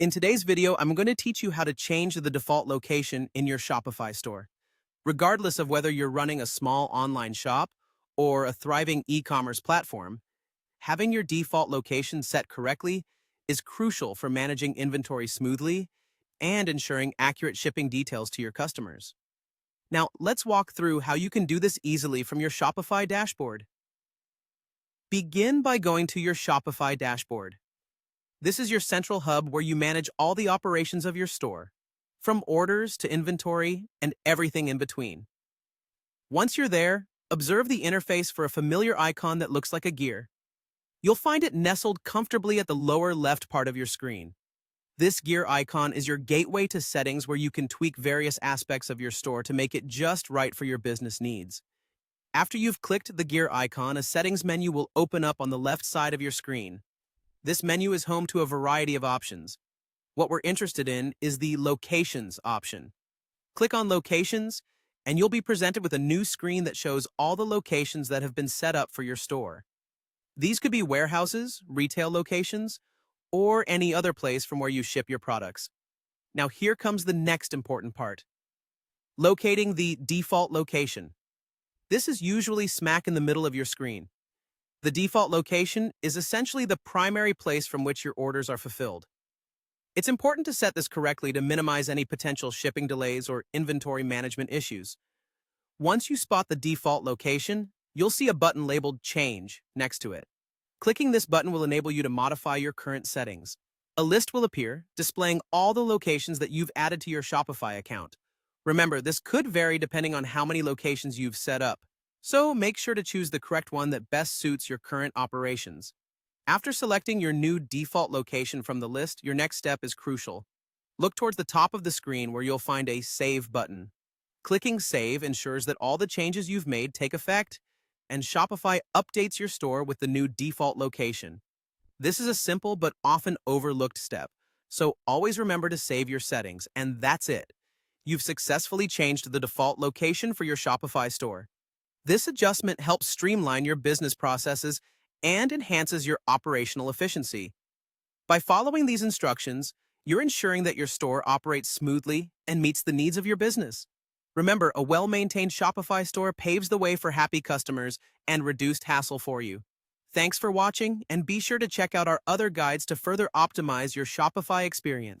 In today's video, I'm going to teach you how to change the default location in your Shopify store. Regardless of whether you're running a small online shop or a thriving e-commerce platform, having your default location set correctly is crucial for managing inventory smoothly and ensuring accurate shipping details to your customers. Now, let's walk through how you can do this easily from your Shopify dashboard. Begin by going to your Shopify dashboard. This is your central hub where you manage all the operations of your store, from orders to inventory and everything in between. Once you're there, observe the interface for a familiar icon that looks like a gear. You'll find it nestled comfortably at the lower left part of your screen. This gear icon is your gateway to settings where you can tweak various aspects of your store to make it just right for your business needs. After you've clicked the gear icon, a settings menu will open up on the left side of your screen. This menu is home to a variety of options. What we're interested in is the Locations option. Click on Locations, and you'll be presented with a new screen that shows all the locations that have been set up for your store. These could be warehouses, retail locations, or any other place from where you ship your products. Now here comes the next important part. Locating the default location. This is usually smack in the middle of your screen. The default location is essentially the primary place from which your orders are fulfilled. It's important to set this correctly to minimize any potential shipping delays or inventory management issues. Once you spot the default location, you'll see a button labeled Change next to it. Clicking this button will enable you to modify your current settings. A list will appear, displaying all the locations that you've added to your Shopify account. Remember, this could vary depending on how many locations you've set up, so make sure to choose the correct one that best suits your current operations. After selecting your new default location from the list, your next step is crucial. Look towards the top of the screen where you'll find a Save button. Clicking Save ensures that all the changes you've made take effect, and Shopify updates your store with the new default location. This is a simple but often overlooked step, so always remember to save your settings, and that's it. You've successfully changed the default location for your Shopify store. This adjustment helps streamline your business processes and enhances your operational efficiency. By following these instructions, you're ensuring that your store operates smoothly and meets the needs of your business. Remember, a well-maintained Shopify store paves the way for happy customers and reduced hassle for you. Thanks for watching, and be sure to check out our other guides to further optimize your Shopify experience.